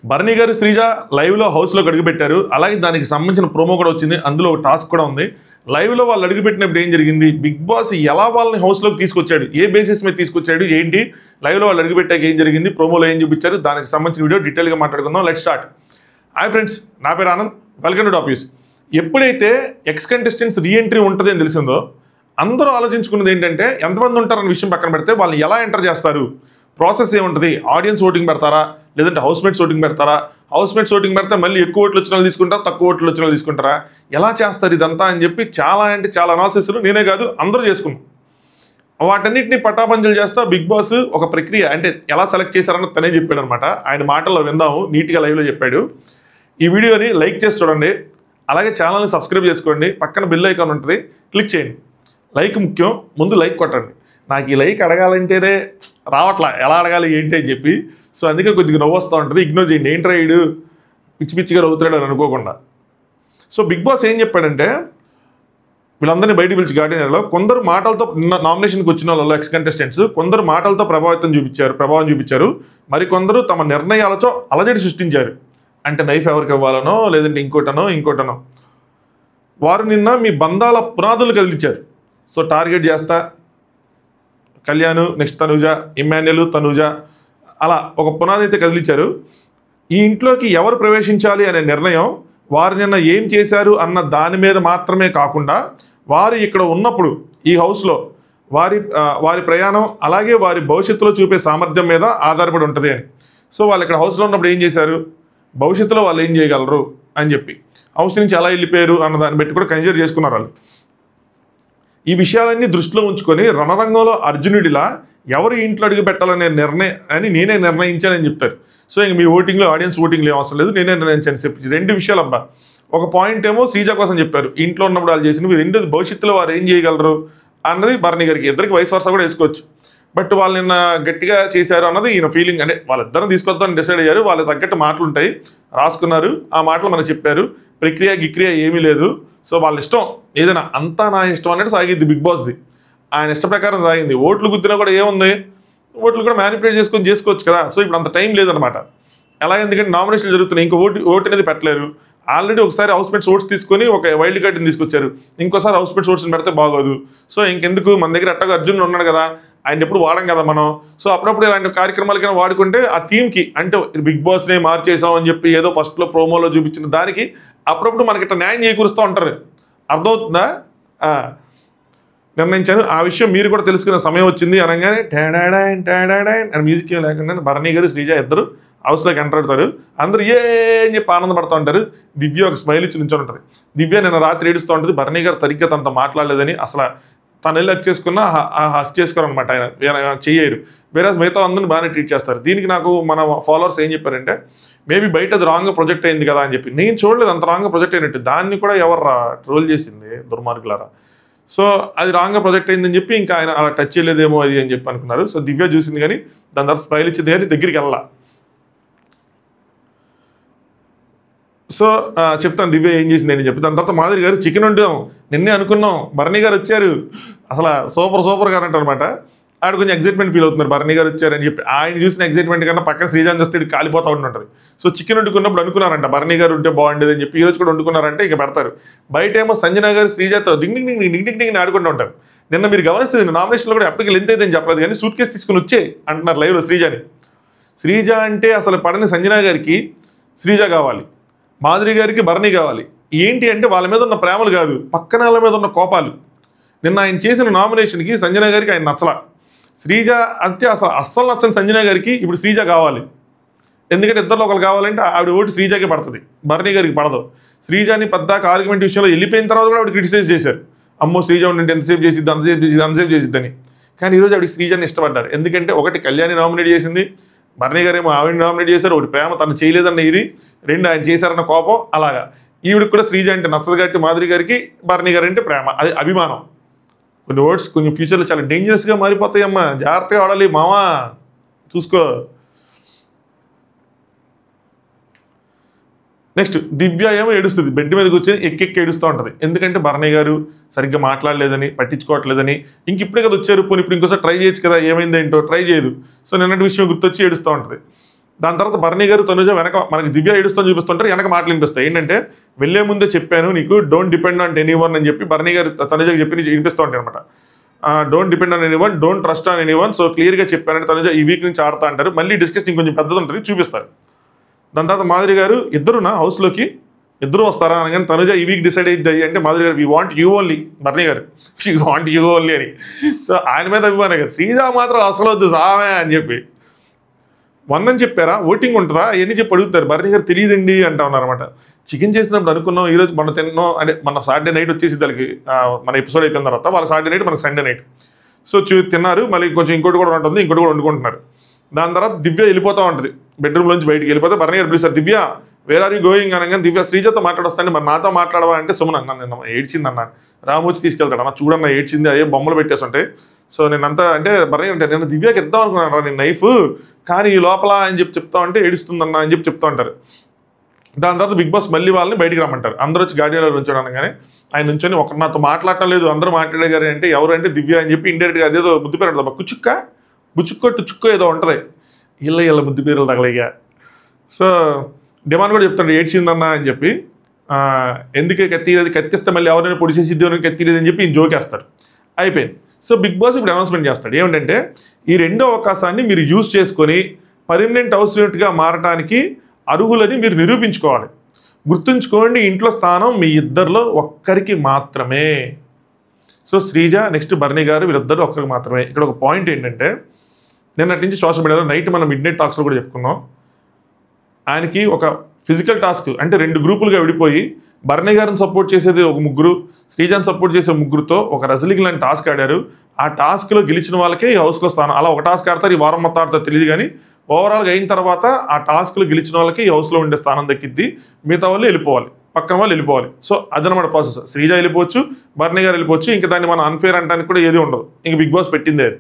భరణి గారు శ్రీజ లైవ్లో హౌస్లోకి అడుగుపెట్టారు. అలాగే దానికి సంబంధించిన ప్రోమో కూడా వచ్చింది. అందులో ఒక టాస్క్ కూడా ఉంది. లైవ్లో వాళ్ళు అడుగుపెట్టినప్పుడు ఏం జరిగింది, బిగ్ బాస్ ఎలా వాళ్ళని హౌస్లోకి తీసుకొచ్చాడు, ఏ బేసిస్ మీద తీసుకొచ్చాడు, ఏంటి లైవ్లో వాళ్ళు అడుగుపెట్టాక ఏం జరిగింది, ప్రోమోలో ఏం చూపించారు, దానికి సంబంధించిన వీడియో డీటెయిల్గా మాట్లాడుకుందాం. Let's start. హాయ్ ఫ్రెండ్స్, నా పేరు Anand. Welcome to top news. ఎప్పుడైతే ఎక్స్ కంటెస్టెంట్స్ రీఎంట్రీ ఉంటుంది అని తెలిసిందో అందరూ ఆలోచించుకున్నది ఏంటంటే ఎంతమంది ఉంటారన్న విషయం పక్కన పెడితే వాళ్ళని ఎలా ఎంటర్ చేస్తారు, ప్రాసెస్ ఏముంటుంది, ఆడియన్స్ ఓటింగ్ పెడతారా లేదంటే హౌస్ మేట్స్ ఓటింగ్ పెడతారా, హౌస్ మేట్స్ ఓటింగ్ పెడితే మళ్ళీ ఎక్కువ ఓట్లు వచ్చిన వాళ్ళు తీసుకుంటారా తక్కువ ఓట్లు వచ్చిన వాళ్ళు తీసుకుంటారా, ఎలా చేస్తారు ఇదంతా అని చెప్పి చాలా అనాలిసిస్లు నేనే కాదు అందరూ చేసుకున్నాం. వాటన్నిటిని పటాపంచలు చేస్తా బిగ్ బాస్ ఒక ప్రక్రియ అంటే ఎలా సెలెక్ట్ చేశారన్న తనే చెప్పాడు అనమాట. ఆయన మాటల్లో విందాము, నీట్గా లైవ్లో చెప్పాడు. ఈ వీడియోని లైక్ చేసి చూడండి, అలాగే ఛానల్ని సబ్స్క్రైబ్ చేసుకోండి, పక్కన బెల్ ఐకాన్ ఉంటుంది క్లిక్ చేయండి. లైక్ ముఖ్యం, ముందు లైక్ కొట్టండి. నాకు ఈ లైక్ అడగాలంటేనే రావట్లా, ఎలా అడగాలి ఏంటి అని చెప్పి. సో అందుకే కొద్దిగా నవ్వు వస్తూ ఉంటుంది, ఇగ్నోర్ చేయండి. ఏంట్రా ఈడు పిచ్చిగా నవ్వుతాడు అని అనుకోకుండా. సో బిగ్ బాస్ ఏం చెప్పాడంటే వీళ్ళందరినీ బయట పిలిచి గార్డెనర్లో కొందరు మాటలతో నామినేషన్కి వచ్చిన వాళ్ళు ఎక్స్ కంటెస్టెంట్స్ కొందరు మాటలతో ప్రభావం చూపించారు, మరికొందరు తమ నిర్ణయాలతో అలజడి సృష్టించారు. అంటే నైఫ్ ఎవరికి ఇవ్వాలనో లేదంటే ఇంకోటనో వారు నిన్న మీ బంధాల పునాదులు కదిలించారు. సో టార్గెట్ చేస్తా కళ్యాణ్, నెక్స్ట్ తనూజ, ఇమ్మాన్యుల్, తనూజ, అలా ఒక పునాది అయితే కదిలించారు. ఈ ఇంట్లోకి ఎవరు ప్రవేశించాలి అనే నిర్ణయం వారు నిన్న ఏం చేశారు అన్న దాని మీద మాత్రమే కాకుండా వారు ఇక్కడ ఉన్నప్పుడు ఈ హౌస్లో వారి ప్రయాణం అలాగే వారి భవిష్యత్తులో చూపే సామర్థ్యం మీద ఆధారపడి ఉంటుంది అని. సో వాళ్ళు ఇక్కడ హౌస్లో ఉన్నప్పుడు ఏం చేశారు, భవిష్యత్తులో వాళ్ళు ఏం చేయగలరు అని చెప్పి హౌస్ నుంచి ఎలా వెళ్ళిపోయారు అన్న దాన్ని బట్టి కూడా కన్సిడర్ చేసుకున్నారు వాళ్ళు. ఈ విషయాలన్నీ దృష్టిలో ఉంచుకొని రణరంగంలో అర్జునుడిలా ఎవరు ఇంట్లో అడుగు పెట్టాలనే నేనే నిర్ణయించానని చెప్తారు. సో ఇంక మీ ఓటింగ్లో ఆడియన్స్ ఓటింగ్లో అవసరం లేదు, నేనే నిర్ణయించాను చెప్పి రెండు విషయాలు అబ్బా. ఒక పాయింట్ ఏమో శ్రీజ కోసం చెప్పారు, ఇంట్లో ఉన్నప్పుడు వాళ్ళు చేసినవి. రెండోది భవిష్యత్తులో వారు ఏం చేయగలరు అన్నది భరణి గారికి. ఇద్దరికి వయసు వరుస కూడా వేసుకోవచ్చు. బట్ వాళ్ళు నిన్న గట్టిగా చేశారు అన్నది ఈయన ఫీలింగ్. అంటే వాళ్ళిద్దరం తీసుకొద్దామని డిసైడ్ అయ్యారు, వాళ్ళ తగ్గట్టు మాటలు ఉంటాయి, రాసుకున్నారు, ఆ మాటలు మనకు చెప్పారు. గిక్రియ ఏమీ లేదు. సో వాళ్ళ ఇష్టం, ఏదైనా అంతా నా ఇష్టం అన్నట్టు సాగింది బిగ్ బాస్ది. ఆయన ఇష్ట ప్రకారం సాగింది. ఓట్లు గుద్దినా కూడా ఏముంది, ఓట్లు కూడా మ్యానిపులేట్ చేసుకోవచ్చు కదా. సో ఇప్పుడు అంత టైం లేదనమాట. ఎలా, ఎందుకంటే నామినేషన్లు జరుగుతున్నాయి, ఇంకో ఓటు అనేది పెట్టలేరు. ఆల్రెడీ ఒకసారి హౌస్ మేట్స్ ఓట్స్ తీసుకొని ఒక వైల్డ్ కార్డ్ని తీసుకొచ్చారు, ఇంకోసారి హౌస్ మేట్స్ ఓట్స్ని పెడితే బాగోదు. సో ఇంకెందుకు, మన దగ్గర అట్టగా అర్జున్ ఉన్నాడు కదా, ఆయన ఎప్పుడు వాడం కదా మనం. సో అప్పుడప్పుడు ఇలాంటి కార్యక్రమాలకైనా వాడుకుంటే ఆ థీమ్కి, అంటే బిగ్ బాస్నే మార్చేసాం అని చెప్పి ఏదో ఫస్ట్లో ప్రోమోలో చూపించిన దానికి అప్పుడప్పుడు మనకి ఇట్లా న్యాయం చేకూరుస్తూ ఉంటారు. అర్థమవుతుందా? నిర్ణయించాను. ఆ విషయం మీరు కూడా తెలుసుకునే సమయం వచ్చింది అనగానే టాడాడాన్ అని మ్యూజిక్ లేకుండా భరణి గారు శ్రీజ ఇద్దరు హౌస్లోకి ఎంటర్ అవుతారు. అందరూ ఏం చెప్పి ఆనందపడుతూ ఉంటారు. దివ్య ఒక స్మైల్ ఇచ్చి నుంచొని ఉంటుంది. దివ్య నిన్న రాత్రి ఏడుస్తూ ఉంటుంది, భరణి గారు సరిగ్గా తనతో మాట్లాడలేదని. అసలు తను వెళ్ళి హక్ చేసుకున్నా హక్ చేసుకోరనమాట, ఆయన చెయ్యరు. వేరే మిగతా అందరిని బాగానే ట్రీట్ చేస్తారు. దీనికి నాకు మన ఫాలోవర్స్ ఏం చెప్పారంటే మేబీ బయట అది రాంగ్గా ప్రొజెక్ట్ అయింది కదా అని చెప్పి. నేను చూడలేదు అంత రాంగ్గా ప్రొజెక్ట్ అయినట్టు, దాన్ని కూడా ఎవరు ట్రోల్ చేసింది దుర్మార్గులారా. సో అది రాంగ్గా ప్రొజెక్ట్ అయిందని చెప్పి ఇంకా ఆయన అలా టచ్ చేయలేదేమో అది అని చెప్పి అనుకున్నారు. సో దివ్య చూసింది కానీ దాని తర్వాత స్మైల్ ఇచ్చింది కానీ దగ్గరికి వెళ్ళాల. సో చెప్తాను దివ్య ఏం చేసింది అని చెప్పి. దాని తర్వాత మాధురి గారు చికెన్ వండాం, నిన్నే అనుకున్నాం, భరణి గారు వచ్చారు, అసలు సూపర్గా అన్నట్టు అనమాట. ఆడ కొంచెం ఎగ్జైట్మెంట్ ఫీల్ అవుతున్నారు, భరణి గారు వచ్చారని చెప్పి. ఆయన చూసిన ఎగ్జైట్మెంట్ కన్నా పక్కన శ్రీజాన్ చూస్తే కాలిపోతూ ఉంటుంది. సో చికెన్ వండుకున్నప్పుడు అనుకున్నారంట భరణి గారు ఉంటే బాగుండేది అని చెప్పి. ఈరోజు కూడా వండుకున్నారంటే ఇక పెడతారు. బయట ఏమో సంజన గారు శ్రీజాతో డింగ్ ఆడుకుంటూ ఉంటారు. నిన్న మీరు గమనిస్తే నామినేషన్లో కూడా ఎప్పటికీ లెంత్ అయితే అని చెప్పలేదు కానీ సూట్ కేసు తీసుకుని వచ్చే అంటున్నారు లైవ్లో శ్రీజాని. శ్రీజ అంటే అసలు పడని సంజన గారికి శ్రీజ కావాలి, మాధురి గారికి భరణి కావాలి. ఏంటి అంటే వాళ్ళ మీద ఉన్న ప్రేమలు కాదు, పక్కన వాళ్ళ మీద ఉన్న కోపాలు. నిన్న ఆయన చేసిన నామినేషన్కి సంజన గారికి ఆయన నచ్చల. శ్రీజ అంటే అస్సలు నచ్చని సంజన గారికి ఇప్పుడు శ్రీజ కావాలి. ఎందుకంటే ఇద్దరు ఒకరు కావాలంటే ఆవిడ ఓటు శ్రీజాకే పడుతుంది, భరణి గారికి పడదు. శ్రీజాని పెద్దాక ఆర్గ్యుమెంట్ విషయంలో వెళ్ళిపోయిన తర్వాత కూడా ఆవిడ క్రిటిసైజ్ చేశారు. అమ్మో శ్రీజ ఉండంటే ఎంతసేపు చేసిద్ది, అంతసేపు చేసిద్దని. కానీ ఈరోజు ఆవిడ శ్రీజాని ఇష్టపడ్డారు. ఎందుకంటే ఒకటి కళ్యాణి నామినేట్ చేసింది, భరణి గారు ఏమో ఆవిడని నామినేట్ చేశారు. ఒకటి ప్రేమ తను చేయలేదన్న ఇది, రెండు ఆయన చేశారన్న కోపం. అలాగా ఈవిడికి కూడా శ్రీజ అంటే నచ్చదు కాబట్టి మాధురి గారికి భరణి గారు అంటే ప్రేమ, అది అభిమానం. కొన్ని వర్డ్స్ కొంచెం ఫ్యూచర్లో చాలా డేంజరస్గా మారిపోతాయమ్మా, జాగ్రత్తగా వాడాలి మావా, చూసుకో. నెక్స్ట్ దివ్య ఏమో ఏడుస్తుంది, బెడ్ మీద కూర్చొని ఎక్కెక్కి ఏడుస్తూ ఉంటుంది. ఎందుకంటే భరణి గారు సరిగ్గా మాట్లాడలేదని, పట్టించుకోవట్లేదని. ఇంక ఇప్పుడే కదా వచ్చారు, పోనీ ఇప్పుడు ఇంకోసారి ట్రై చేయొచ్చు కదా, ఏమైందేంటో ట్రై చేయదు. సో నిన్నటి విషయం గుర్తొచ్చి ఏడుస్తూ ఉంటుంది. దాని తర్వాత భరణి గారు తనుజ వెనక మనకి దివ్య ఏడుస్తూ చూపిస్తుంటారు, వెనక మాటలు వినిపిస్తాయి. ఏంటంటే వెళ్ళే ముందే చెప్పాను నీకు డోంట్ డిపెండ్ ఆన్ ఎనీవన్ అని చెప్పి భరణి గారు తనుజకి చెప్పి వినిపిస్తూ ఉంటాయి అనమాట. Don't depend on anyone, don't trust on anyone. So క్లియర్గా చెప్పానంటే తనుజ ఈ వీక్ నుంచి ఆడతా అంటారు. మళ్ళీ డిస్కషన్ ఇంకొంచెం పెద్దది ఉంటుంది, చూపిస్తారు. దాని తర్వాత మాధురి గారు ఇద్దరునా హౌస్లోకి ఇద్దరు వస్తారా అనగానే తనుజ ఈ వీక్ డిసైడ్ అయ్యింది అంటే మాధురి గారు we want you only, Bharani garu we want you only అని. సో ఆయన మీద అభిమానం కదా, శ్రీజ మాత్రం అసలు వద్దు సామే అని చెప్పి. వందని చెప్పారా, ఓటింగ్ ఉంటుందా అవన్నీ చెప్పి అడుగుతారు. భరణి గారు తెలియదండి అంటా ఉన్నారనమాట. చికెన్ చేసినప్పుడు అనుకున్నాం ఈరోజు మనం తిన్నాం అంటే మన సాటర్డే నైట్ వచ్చేసి దానికి మన ఎపిసోడ్ అయిపోయిన తర్వాత వాళ్ళ సాటర్డే నైట్ మనకు సండే నైట్. సో తిన్నారు, మళ్ళీ కొంచెం ఇంకోటి కూడా ఉంటుంది, ఇంకోటి కూడా వండుకుంటున్నారు. దాని తర్వాత దివ్య వెళ్ళిపోతూ ఉంటుంది, బెడ్రూమ్లోంచి బయటికి వెళ్ళిపోతే భరణి గారు పిలుస్తారు, దివ్య వేర్ ఆర్ యూ గోయింగ్ అనగానే దివ్య శ్రీజతో మాట్లాడొస్తాను, మరి నాతో మాట్లాడవా అంటే సుమన్ అన్నాను ఏడ్చింది అన్నాను. రాము వచ్చి తీసుకెళ్తాడు, అన్న చూడన్న ఏడ్చింది, అయ్యే బొమ్మలు పెట్టేసి ఉంటాయి. సో నేనంతా అంటే భరణి అంటే నేను దివ్యకి ఇద్దాం అనుకున్నాను నేను నైఫ్, కానీ ఈ లోపల అని చెప్పి చెప్తా ఉంటే ఏడుస్తుందన్న అని చెప్పి చెప్తా ఉంటారు. దాని తర్వాత బిగ్ బాస్ మళ్ళీ వాళ్ళని బయటికి రమ్మంటారు. అందరూ వచ్చి గార్డియన్లో ఉంచడం అనగానే ఆయన నుంచొని ఒకరు నాతో మాట్లాడటం లేదు, అందరూ మాట్లాడేగారు అంటే ఎవరు అంటే దివ్య అని చెప్పి ఇండైరెక్ట్గా అదేదో ముద్దు పేరు ఉంటుంది, కుచుక్క బుచ్చుక్కో టుచ్చుక్కో ఏదో ఉంటుంది, ఇళ్ళ ముద్దు పేర్లు తగలేగా. సో డిమాండ్ కూడా చెప్తాడు ఏడ్చిందన్న అని చెప్పి, ఎందుకే కత్తిలేదు, కత్తిస్తే మళ్ళీ ఎవరైనా పొడిచేసి ఇద్దరు కత్తిలేదు అని చెప్పి ఈయన జోకేస్తారు. అయిపోయింది. సో బిగ్ బాస్ ఇప్పుడు అనౌన్స్మెంట్ చేస్తాడు ఏమిటంటే ఈ రెండో అవకాశాన్ని మీరు యూజ్ చేసుకొని పర్మనెంట్ హౌస్ మేట్గా మారటానికి అర్హులని మీరు నిరూపించుకోవాలి. గుర్తుంచుకోండి, ఇంట్లో స్థానం మీ ఇద్దరిలో ఒక్కరికి మాత్రమే. సో శ్రీజ నెక్స్ట్ భరణి గారు వీళ్ళిద్దరు ఒక్కరికి మాత్రమే. ఇక్కడ ఒక పాయింట్ ఏంటంటే నిన్నటి నుంచి సోషల్ మీడియాలో నైట్ మనం మిడ్ నైట్ టాక్స్లో కూడా చెప్పుకున్నాం, ఆయనకి ఒక ఫిజికల్ టాస్క్ అంటే 2 గ్రూపులుగా విడిపోయి భరణి గారిని సపోర్ట్ చేసేది ఒక ముగ్గురు, శ్రీజాని సపోర్ట్ చేసే ముగ్గురుతో ఒక రెజ్లింగ్ లాంటి టాస్క్ ఆడారు. ఆ టాస్క్లో గెలిచిన వాళ్ళకే ఈ హౌస్లో స్థానం. అలా ఒక టాస్క్ ఆడతారు, ఈ వారం మొత్తం ఆడతారు తెలియదు, కానీ ఓవరాల్గా అయిన తర్వాత ఆ టాస్క్లో గెలిచిన వాళ్ళకి ఈ హౌస్లో ఉండే స్థానం దక్కిద్ది, మిగతా వాళ్ళు వెళ్ళిపోవాలి, పక్కన వాళ్ళు వెళ్ళిపోవాలి. సో అదనమాట ప్రాసెస్. శ్రీజ వెళ్ళిపోవచ్చు, భరణి గారు వెళ్ళిపోవచ్చు, ఇంకా దాన్ని మనం అన్ఫేర్ అంటానికి కూడా ఏది ఉండదు, ఇంక బిగ్ బాస్ పెట్టిందే అది.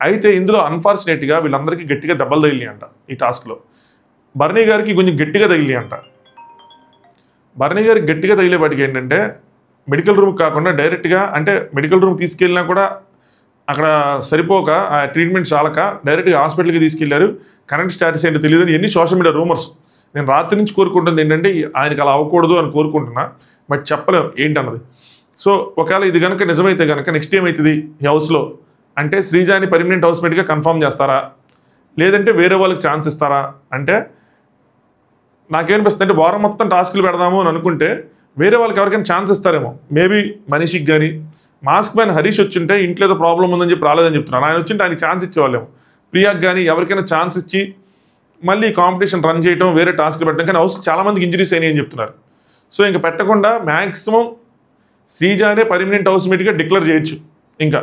అయితే ఇందులో అన్ఫార్చునేట్గా వీళ్ళందరికీ గట్టిగా దెబ్బలు తగిలి అంట ఈ టాస్క్లో. భరణి గారికి కొంచెం గట్టిగా తగిలి అంట. భరణి గారికి గట్టిగా తగిలేపాటికి ఏంటంటే మెడికల్ రూమ్కి కాకుండా డైరెక్ట్గా అంటే మెడికల్ రూమ్ తీసుకెళ్ళినా కూడా అక్కడ సరిపోక ఆ ట్రీట్మెంట్ చాలక డైరెక్ట్గా హాస్పిటల్కి తీసుకెళ్లారు. కరెంట్ స్టాటస్ ఏంటో తెలియదు, ఎన్ని సోషల్ మీడియా రూమర్స్. నేను రాత్రి నుంచి కోరుకుంటుంది ఏంటంటే ఆయనకి అలా అవ్వకూడదు అని కోరుకుంటున్నా, బట్ చెప్పలేం ఏంటన్నది. సో ఒకవేళ ఇది కనుక నిజమైతే కనుక నెక్స్ట్ ఏమవుతుంది ఈ హౌస్లో అంటే శ్రీజాని పర్మనెంట్ హౌస్మేట్గా కన్ఫర్మ్ చేస్తారా, లేదంటే వేరే వాళ్ళకి ఛాన్స్ ఇస్తారా అంటే నాకేమనిపిస్తుంది అంటే వారం మొత్తం టాస్క్లు పెడదాము అని అనుకుంటే వేరే వాళ్ళకి ఎవరికైనా ఛాన్స్ ఇస్తారేమో. మేబీ మనీషికి కానీ మాస్క్ మ్యాన్ హరీష్ వచ్చింటే ఇంట్లో ఏదో ప్రాబ్లం ఉందని చెప్పి రాలేదని చెప్తున్నాను, ఆయన వచ్చింటే ఆయనకి ఛాన్స్ ఇచ్చేవాళ్ళేమో. ప్రియాకి కానీ ఎవరికైనా ఛాన్స్ ఇచ్చి మళ్ళీ కాంపిటీషన్ రన్ చేయడం, వేరే టాస్క్లు పెట్టడం, కానీ హౌస్ చాలామందికి ఇంజరీస్ అయినాయి అని చెప్తున్నారు. సో ఇంకా పెట్టకుండా మ్యాక్సిమం శ్రీజానే పర్మనెంట్ హౌస్మేట్గా డిక్లేర్ చేయొచ్చు ఇంకా.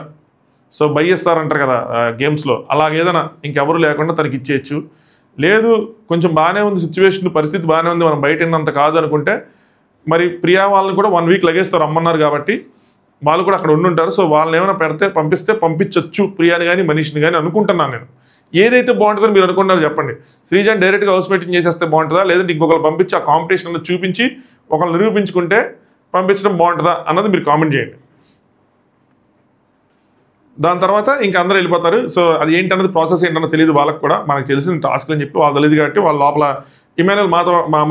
సో బై చేస్తారంటారు కదా గేమ్స్లో, అలాగేదైనా ఇంకెవరు లేకుండా తనకి ఇచ్చేయచ్చు. లేదు కొంచెం బాగానే ఉంది సిచ్యువేషన్, పరిస్థితి బాగానే ఉంది, మనం బయట ఉన్నంత కాదు అనుకుంటే మరి ప్రియా వాళ్ళని కూడా 1 వీక్ లగేస్తారు రమ్మన్నారు కాబట్టి వాళ్ళు కూడా అక్కడ ఉండుంటారు. సో వాళ్ళని ఏమైనా పంపిస్తే పంపించవచ్చు ప్రియాని కానీ మనీష్ని కానీ అనుకుంటున్నాను నేను. ఏదైతే బాగుంటుందో మీరు అనుకుంటున్నారో చెప్పండి. శ్రీజాన్ డైరెక్ట్గా హౌస్ మీటింగ్ చేసేస్తే బాగుంటుందా, లేదంటే ఇంకొకరు పంపించి ఆ కాంపిటీషన్లో చూపించి ఒకళ్ళు నిరూపించుకుంటే పంపించడం బాగుంటుందా అన్నది మీరు కామెంట్ చేయండి. దాని తర్వాత ఇంకా అందరూ వెళ్ళిపోతారు. సో అది ఏంటన్నది ప్రాసెస్ ఏంటన్నది తెలియదు వాళ్ళకి కూడా, మనకు తెలిసిన టాస్క్ అని చెప్పి వాళ్ళు తెలియదు కాబట్టి వాళ్ళ లోపల ఇమాన్యుయల్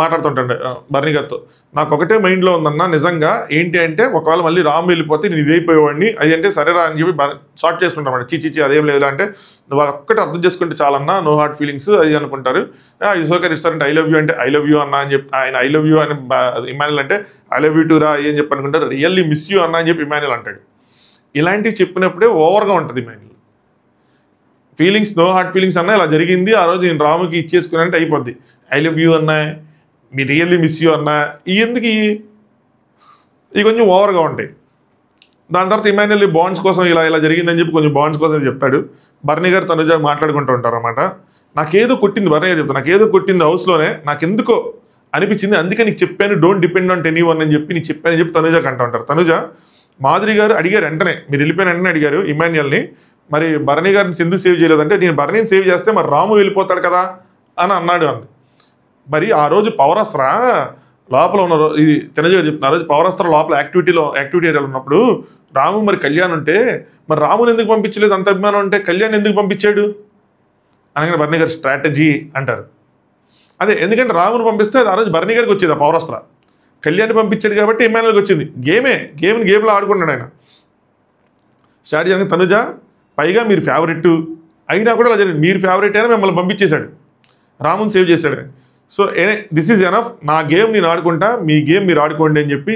మాట్లాడుతుంటాడు భరణి గారితో. నాకు ఒకటే మైండ్లో ఉందన్న నిజంగా ఏంటి అంటే ఒకవేళ మళ్ళీ రామ్ వెళ్ళిపోతే నేను ఇదైపోయేవాడిని, అది అంటే సరేరా అని చెప్పి షార్ట్ చేసుకుంటాం. చీచి అదేం లేదు అంటే నువ్వు ఒక్కటి అర్థం చేసుకుంటే చాలన్నా, నో హార్ట్ ఫీలింగ్స్ అది అనుకుంటారు. ఇసోకర్ ఇస్తారంటే ఐ లవ్ యూ అంటే ఐ లవ్ యూ అన్న అని చెప్పి ఆయన ఐ లవ్ యూ అని ఇమాన్యుయల్ అంటే ఐ లవ్ యూ టూ రా అని చెప్పి అనుకుంటారు. రియల్లీ మిస్ యూ అన్న అని చెప్పి ఇమాన్యుయల్ అంటాడు. ఇలాంటివి చెప్పినప్పుడే ఓవర్గా ఉంటుంది Emmanuel. Feelings no heart feelings అన్నా ఇలా జరిగింది, ఆ రోజు నేను రాముకి ఇచ్చేసుకుని అంటే అయిపోద్ది. ఐ లవ్ యూ అన్నా, మీ రియల్లీ మిస్ యూ అన్నా, ఎందుకు ఇవి కొంచెం ఓవర్గా ఉంటాయి. దాని తర్వాత ఇమాన్యుయల్ బాండ్స్ కోసం ఇలా జరిగిందని చెప్పి కొంచెం బాండ్స్ కోసం చెప్తాడు. భరణి గారు తనుజ మాట్లాడుకుంటూ ఉంటారు అనమాట. నాకేదో కొట్టింది భరణి గారు చెప్తాను, నాకేదో కొట్టింది హౌస్లోనే, నాకెందుకో అనిపించింది, అందుకే నీకు చెప్పాను డోంట్ డిపెండ్ ఆన్ ఎనీవన్ అని చెప్పి నీకు చెప్పానని చెప్పి తనుజకి అంటూ ఉంటారు. తనుజ మాధురి గారు అడిగారు వెంటనే, మీరు వెళ్ళిపోయిన వెంటనే అడిగారు ఇమాన్యుయల్ని, మరి భరణి గారిని ఎందుకు సేవ్ చేయలేదంటే నేను భరణిని సేవ్ చేస్తే మరి రాము వెళ్ళిపోతాడు కదా అని అన్నాడు అంది. మరి ఆ రోజు పవరస్త్ర లోపల ఉన్న ఇది తనుజ గారు చెప్తున్నారు, ఆ రోజు పవరస్త్ర లోపల యాక్టివిటీ ఏరియాలో ఉన్నప్పుడు రాము మరి కళ్యాణ్ ఉంటే మరి రాముని ఎందుకు పంపించలేదు, అంత అభిమానం ఉంటే కళ్యాణ్ ఎందుకు పంపించాడు అనగానే భరణి గారు స్ట్రాటజీ అంటారు. అదే ఎందుకంటే రాముని పంపిస్తే అది ఆ రోజు భరణి గారికి వచ్చేది ఆ పౌరస్త్ర. కళ్యాణ్ పంపించాడు కాబట్టి ఇమాన్యుల్కి వచ్చింది. గేమ్లో ఆడుకున్నాడు ఆయన. స్టార్ట్ చేయడానికి తనుజ పైగా మీరు ఫేవరెట్ అయినా కూడా అలా జరిగింది. మీరు ఫేవరెట్ అయినా మిమ్మల్ని పంపించేశాడు, రాముని సేవ్ చేశాడు. సో దిస్ ఈజ్ ఎనఫ్, నా గేమ్ నేను ఆడుకుంటా, మీ గేమ్ మీరు ఆడుకోండి అని చెప్పి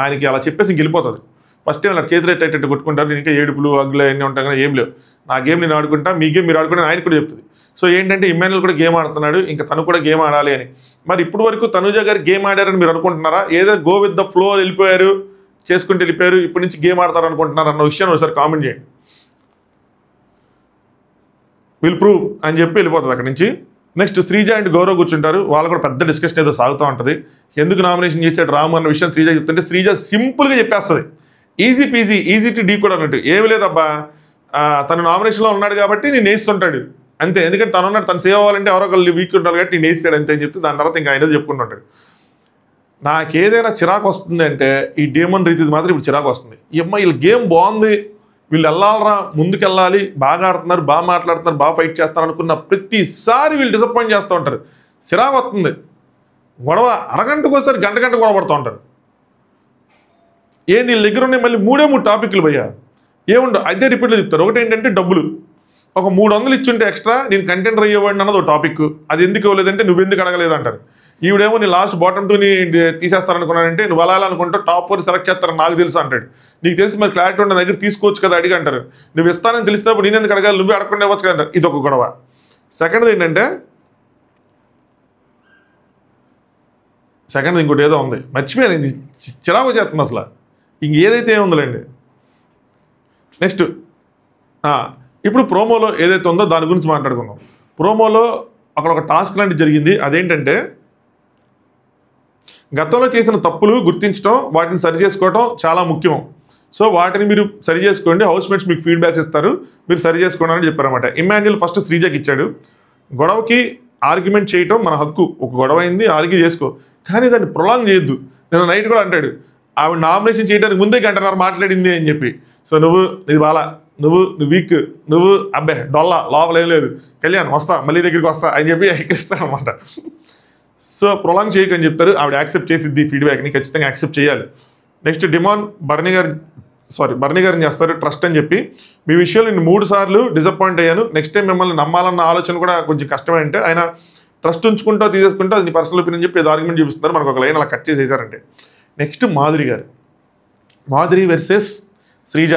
ఆయనకి అలా చెప్పేసి ఇంక వెళ్ళిపోతుంది. ఫస్ట్ టైం అలా చేతులు ఎట్టేటట్టు కొట్టుకుంటారు. నేను ఇంకా ఏడుపులు అగ్గులు అన్నీ ఉంటాయి కదా, ఏం లేవు. నా గేమ్ నేను ఆడుకుంటా, మీ గేమ్ మీరు ఆడుకుంటే ఆయన కూడా చెప్తుంది. సో ఏంటంటే ఇమాన్యుల్ కూడా గేమ్ ఆడుతున్నాడు, ఇంకా తను కూడా గేమ్ ఆడాలి అని. మరి ఇప్పుడు వరకు తనుజ గారు గేమ్ ఆడారని మీరు అనుకుంటున్నారా? ఏదో గో విత్ ద ఫ్లో వెళ్ళిపోయారు, చేసుకుంటూ వెళ్ళిపోయారు, ఇప్పటి నుంచి గేమ్ ఆడతారు అనుకుంటున్నారు అన్న విషయాన్ని ఒకసారి కామెంట్ చేయండి. విల్ ప్రూవ్ అని చెప్పి వెళ్ళిపోతుంది అక్కడి నుంచి. నెక్స్ట్ శ్రీజ అండ్ గౌరవ్ కూర్చుంటారు. వాళ్ళు కూడా పెద్ద డిస్కషన్ ఏదో సాగుతూ ఉంటుంది. ఎందుకు నామినేషన్ చేశాడు రాము అన్న విషయం శ్రీజ చెప్తుంటే శ్రీజ సింపుల్గా చెప్పేస్తుంది, ఈజీ పీజీ, ఈజీ టు డీ కూడా అన్నట్టు. ఏమి లేదబ్బా, తను నామినేషన్లో ఉన్నాడు కాబట్టి నేను వేస్తుంటాడు అంతే. ఎందుకంటే తను ఉన్నాడు, తను సేవ్ అవ్వాలంటే ఎవరో ఒకళ్ళు వీక్ ఉంటారు కాబట్టి నేను వేస్తాడు అంతే అని చెప్తే దాని తర్వాత ఇంకా ఆయన చెప్పుకుంటుంటాడు. నాకేదైనా చిరాకు వస్తుంది అంటే ఈ డేమన్ రీతి మాత్రం ఇప్పుడు చిరాకు వస్తుంది. వీళ్ళ గేమ్ బాగుంది, వీళ్ళు వెళ్ళాలరా, ముందుకు వెళ్ళాలి, బాగా ఆడుతున్నారు, బాగా మాట్లాడుతున్నారు, బాగా ఫైట్ చేస్తారు అనుకున్న ప్రతిసారి వీళ్ళు డిసప్పాయింట్ చేస్తూ ఉంటారు. చిరాకు వస్తుంది. గొడవ అరగంటకోసారి గంట గొడవ పడుతూ ఉంటారు. ఏంది వీళ్ళ దగ్గర ఉన్నాయి మళ్ళీ 3 టాపిక్లు భయ్యా, ఏముండవు అదే రిపీట్లో చెప్తారు. ఒకటి ఏంటంటే డబ్బులు, ఒక 300 ఇచ్చుంటే ఎక్స్ట్రా నేను కంటెంటర్ అయ్యేవాడిని అన్నది ఒక టాపిక్. అది ఎందుకు ఇవ్వలేదంటే నువ్వెందుకు అడగలేదు అంటారు. ఈవిడేమో నీ లాస్ట్ బాటమ్ 2ని తీసేస్తారనుకున్నానంటే నువ్వు అలా అనుకుంటా టాప్ 4 సెలెక్ట్ చేస్తారని నాకు తెలుసు అంటాడు. నీకు తెలిసి మరి క్లారిటీ ఉన్న దగ్గర తీసుకోవచ్చు కదా అడిగి అంటారు. నువ్వు ఇస్తానని తెలిసినప్పుడు నేను ఎందుకు అడగాలి, నువ్వే అడగకుండా ఇవ్వచ్చు కదా అంటారు. ఇది ఒక గొడవ. సెకండ్ది ఏంటంటే ఇంకోటి ఏదో ఉంది, మర్చిపోయాను, ఇది చిరాకు చేస్తుంది అసలు. ఇంకేదైతే ఏముందిలేండి. నెక్స్ట్ ఇప్పుడు ప్రోమోలో ఏదైతే ఉందో దాని గురించి మాట్లాడుకుందాం. ప్రోమోలో అక్కడ ఒక టాస్క్ లాంటిది జరిగింది. అదేంటంటే గతంలో చేసిన తప్పులు గుర్తించడం, వాటిని సరి చేసుకోవడం చాలా ముఖ్యం. సో వాటిని మీరు సరి చేసుకోండి, హౌస్మేట్స్ మీకు ఫీడ్బ్యాక్స్ ఇస్తారు, మీరు సరి చేసుకోండి అని చెప్పారన్నమాట. ఇమాన్యుల్ ఫస్ట్ శ్రీజకి ఇచ్చాడు. గొడవకి ఆర్గ్యుమెంట్ చేయటం మన హక్కు, ఒక గొడవ అయింది ఆర్గ్యూ చేసుకో, కానీ దాన్ని ప్రొలాంగ్ చేయొద్దు. నేను నైట్ కూడా అంటాడు ఆవిడ నామినేషన్ చేయడానికి ముందే గంటన్నర మాట్లాడింది అని చెప్పి. సో నువ్వు ఇది బాలా, నువ్వు వీక్, నువ్వు అబ్బే డొల్లా, లోపల ఏం లేదు, కళ్యాణ్ వస్తా, మళ్ళీ దగ్గరికి వస్తా అని చెప్పి ఎక్కిస్తాను అనమాట. సో ప్రొలాంగ్ చేయకని చెప్తారు. ఆవిడ యాక్సెప్ట్ చేసిద్ది, ఫీడ్బ్యాక్ని ఖచ్చితంగా యాక్సెప్ట్ చేయాలి. నెక్స్ట్ డిమాండ్ బర్నీ గారిని చేస్తారు ట్రస్ట్ అని చెప్పి, మీ విషయంలో నేను 3 సార్లు డిసప్పాయింట్ అయ్యాను, నెక్స్ట్ టైం మిమ్మల్ని నమ్మాలన్న ఆలోచన కూడా కొంచెం కష్టమే అంటే ఆయన ట్రస్ట్ ఉంచుకుంటూ తీసేసుకుంటూ అది నీ పర్సనల్ ఒపీనియన్ చెప్పి ఏదో ఆర్గ్యుమెంట్ చూపిస్తున్నారు. మనకు ఒక లైన్ అలా కట్ చేసేసారంటే. నెక్స్ట్ మాధురి వర్సెస్ శ్రీజ,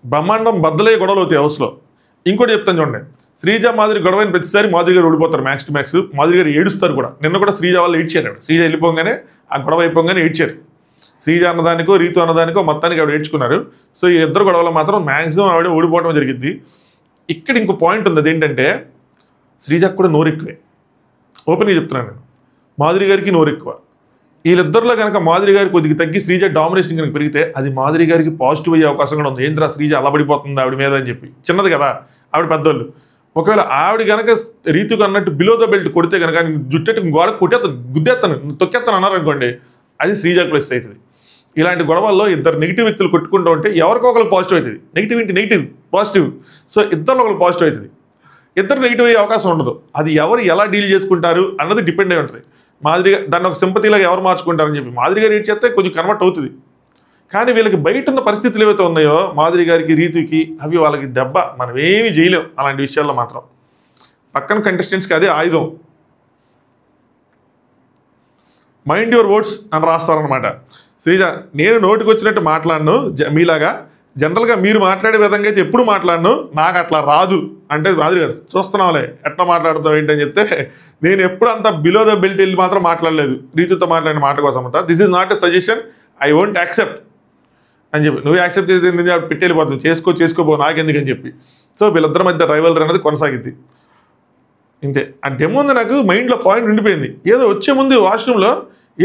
బ్రహ్మాండం బద్దలే గొడవలు అవుతాయి హౌస్లో. ఇంకోటి చెప్తాను చూడండి, శ్రీజ మాధురి గొడవైన ప్రతిసారి మాధురి గారు ఓడిపోతారు మ్యాక్స్ టు మ్యాక్స్. మాధురి గారు ఏడుస్తారు కూడా. నిన్న కూడా శ్రీజ వాళ్ళు ఏడ్చారు. శ్రీజ వెళ్ళిపోగానే ఆ గొడవ అయిపోగానే ఏడ్చారు. శ్రీజ అన్నదానికో రీతు అన్నదానికో మొత్తానికి ఆవిడ ఏడ్చుకున్నారు. సో ఈ ఇద్దరు గొడవలో మాత్రం మ్యాక్సిమం ఆవిడ ఓడిపోవడం జరిగింది. ఇక్కడ ఇంకో పాయింట్ ఉంది, అదేంటంటే శ్రీజకు కూడా నోరు ఎక్కువే. ఓపెన్గా చెప్తున్నాను నేను, మాధురి గారికి నోరు ఎక్కువ. వీళ్ళిద్దరిలో కనుక మాధురి గారికి కొద్దిగా తగ్గి శ్రీజ డామినేషన్ కనుక పెరిగితే అది మాధురి గారికి పాజిటివ్ అయ్యే అవకాశం కూడా ఉంది. ఏంద్రా శ్రీజ అల్లబడిపోతుంది ఆవిడ మీద అని చెప్పి. చిన్నది కదా ఆవిడ, పెద్దోళ్ళు. ఒకవేళ ఆవిడ కనుక రీతుకు అన్నట్టు బిలో ద బెల్ట్ కొడితే కనుక నేను జుట్టెట్టు గోడ కొట్టేస్తాను, గుద్దేస్తాను, తొక్కేస్తాను అన్నారు అనుకోండి, అది శ్రీజకు ప్లస్ అవుతుంది. ఇలాంటి గొడవల్లో ఇద్దరు నెగిటివ్ వ్యక్తులు కొట్టుకుంటూ ఉంటే ఎవరికో ఒకరికి పాజిటివ్ అవుతుంది. Negative positive. సో ఇద్దరిలో ఒకరికి పాజిటివ్ అవుతుంది. ఇద్దరు నెగిటివ్ అయ్యే అవకాశం ఉండదు. అది ఎవరు ఎలా డీల్ చేసుకుంటారు అన్నది డిపెండ్ అయి ఉంటుంది. మాధురి దాన్ని ఒక సింపతిలాగా ఎవరు మార్చుకుంటారని చెప్పి మాధురి గారు ఏడ్ చేస్తే కొంచెం కన్వర్ట్ అవుతుంది. కానీ వీళ్ళకి బయట ఉన్న పరిస్థితులు ఏవైతే ఉన్నాయో మాధురి గారికి రీతుకి, అవి వాళ్ళకి దెబ్బ, మనం ఏమీ చేయలేం అలాంటి విషయాల్లో మాత్రం. పక్కన కంటెస్టెంట్స్కి అదే ఆయుధం. మైండ్ యువర్ వర్డ్స్ అని రాస్తారనమాట. శ్రీజ, నేను నోటికి వచ్చినట్టు మాట్లాడను మీలాగా, జనరల్గా మీరు మాట్లాడే విధంగా అయితే ఎప్పుడు మాట్లాడను, నాకు అట్లా రాదు అంటే మాధురి గారు చూస్తున్నాంలే ఎట్లా మాట్లాడుతావు ఏంటని చెప్తే, నేను ఎప్పుడు అంత బిలో ద బెల్ట్ వెళ్ళి మాత్రం మాట్లాడలేదు రీతుతో మాట్లాడిన మాట కోసం అంతా. This is not a suggestion, I won't accept అని చెప్పి. నువ్వు యాక్సెప్ట్ చేసి పెట్టి వెళ్ళిపోతుంది, చేసుకోబో నాకెందుకని చెప్పి. సో వీళ్ళిద్దరి మధ్య రైవల్రీ అనేది కొనసాగిద్ది. ఇంతే. ఆ డెమో నాకు మైండ్లో పాయింట్ ఉండిపోయింది. ఏదో వచ్చే ముందు వాష్రూమ్లో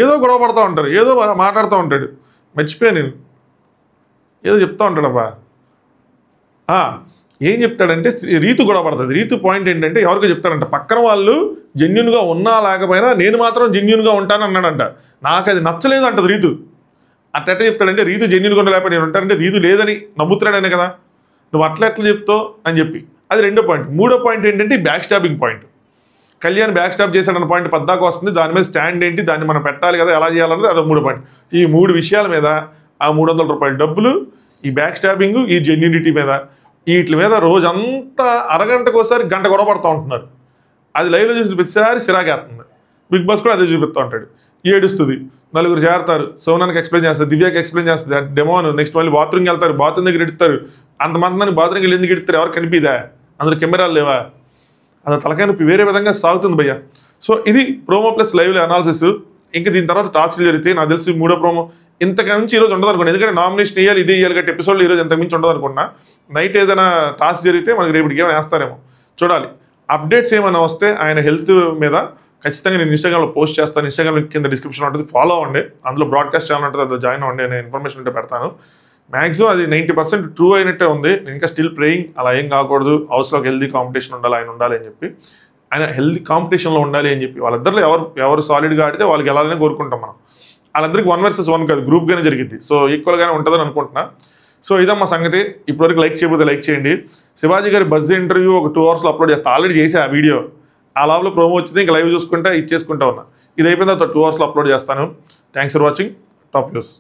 ఏదో గొడవ పడుతూ ఉంటారు, ఏదో మాట్లాడుతూ ఉంటాడు, మర్చిపోయాను నేను, ఏదో చెప్తా ఉంటాడబ్బా. ఏం చెప్తాడంటే రీతు గొడవ పడుతుంది. రీతు పాయింట్ ఏంటంటే ఎవరికో చెప్తాడంట, పక్కన వాళ్ళు జెన్యున్గా ఉన్నా లేకపోయినా నేను మాత్రం జెన్యున్గా ఉంటాను అన్నాడంట. నాకు అది నచ్చలేదు అంటది రీతు. అట్లా చెప్తాడంటే రీతు జెన్యున్గా ఉండలేకపోతే నేను ఉంటానంటే రీతు లేదని నమ్ముతున్నాడనే కదా, నువ్వు అట్లా ఎట్లా చెప్తావు అని చెప్పి. అది రెండో పాయింట్. మూడో పాయింట్ ఏంటంటే back stabbing point. Kalyan back stab చేశాడన్న పాయింట్ పద్దాకు వస్తుంది. దాని మీద స్టాండ్ ఏంటి, దాన్ని మనం పెట్టాలి కదా, ఎలా చేయాలన్నది అదో 3 పాయింట్. ఈ 3 విషయాల మీద ఆ 300 రూపాయల డబ్బులు, ఈ బ్యాక్ స్టాపింగ్, ఈ జెన్యూనిటీ మీద, వీటి మీద రోజంతా అరగంటకోసారి గంట గొడవ పడుతూ ఉంటున్నారు. అది లైవ్లో చూసిన ప్రతిసారి సిరాకేస్తుంది. బిగ్ బాస్ కూడా అదే చూపిస్తూ ఉంటాడు. ఏడుస్తుంది, నలుగురు చేరతారు, సోనానికి ఎక్స్ప్లెయిన్ చేస్తారు, దివ్యాకి ఎక్స్ప్లెయిన్ చేస్తుంది, డెమోన్ నెక్స్ట్ మళ్ళీ బాత్రూమ్కి వెళ్తారు, బాత్రూమ్ దగ్గర ఎడుతారు. అంతమంది బాత్రూమ్కి వెళ్ళి ఎందుకు ఎడుతారు, ఎవరు కనిపిదా, అందులో కెమెరాలు లేవా, అది తలకాయ నొప్పి వేరే విధంగా సాగుతుంది భయ్య. సో ఇది ప్రోమో ప్లస్ లైవ్లో అనాలిసిస్. ఇంకా దీని తర్వాత టాస్క్లు జరిగితే నాకు తెలిసి 3వ ప్రోమో ఇంతకుమించి ఈరోజు ఉండదు అనుకోండి. ఎందుకంటే నామినేషన్ వేయాలి, ఇదే వేయాలి కాబట్టి ఎపిసోడ్లో ఈరోజు ఇంతకుమించి ఉండదు అనుకున్నా. నైట్ ఏదైనా టాస్క్ జరిగితే మనకి రేపటికి ఏమైనా వేస్తారేమో చూడాలి. అప్డేట్స్ ఏమైనా వస్తే ఆయన హెల్త్ మీద ఖచ్చితంగా నేను ఇన్స్టాగ్రామ్లో పోస్ట్ చేస్తాను. ఇన్స్టాగ్రామ్ కింద డిస్క్రిప్షన్ ఉంటుంది, ఫాలో అవ్వండి. అందులో బ్రాడ్కాస్ట్ ఛానల్ ఉంటుంది, అందులో జాయిన్ అవ్వండి. నేను ఇన్ఫర్మేషన్ ఉంటే పెడతాను. మ్యాక్సిమం అది 90% ట్రూ అయినట్టే ఉంది. నేను ఇంకా స్టిల్ ప్రేయింగ్ అలా ఏం కాకూడదు, హౌస్లోకి హెల్దీ కాంపిటీషన్ ఉండాలి, ఆయన ఉండాలి అని చెప్పి, ఆయన హెల్దీ కాంపిటీషన్లో ఉండాలి అని చెప్పి, వాళ్ళిద్దరిలో ఎవరు సాలిడ్గా ఆడితే వాళ్ళకి వెళ్ళాలని కోరుకుంటాం మనం. వాళ్ళందరికీ 1 versus 1 కాదు, గ్రూప్గానే జరిగింది. సో ఈక్వల్గానే ఉంటుందని అనుకుంటున్నా. సో ఇదమ్మా సంగతి. ఇప్పటివరకు లైక్ చేయకపోతే లైక్ చేయండి. శివాజీ గారి బజ్ ఇంటర్వ్యూ ఒక 2 hours అప్లోడ్ చేస్తా, ఆల్రెడీ చేసా ఆ వీడియో. ఆ లోపల ప్రోమో వచ్చింది, ఇంకా లైవ్ చూసుకుంటా ఇచ్చేసుకుంటా ఉన్నా. ఇది అయిపోయిన తర్వాత 2 hours అప్లోడ్ చేస్తాను. Thanks for watching. Top news.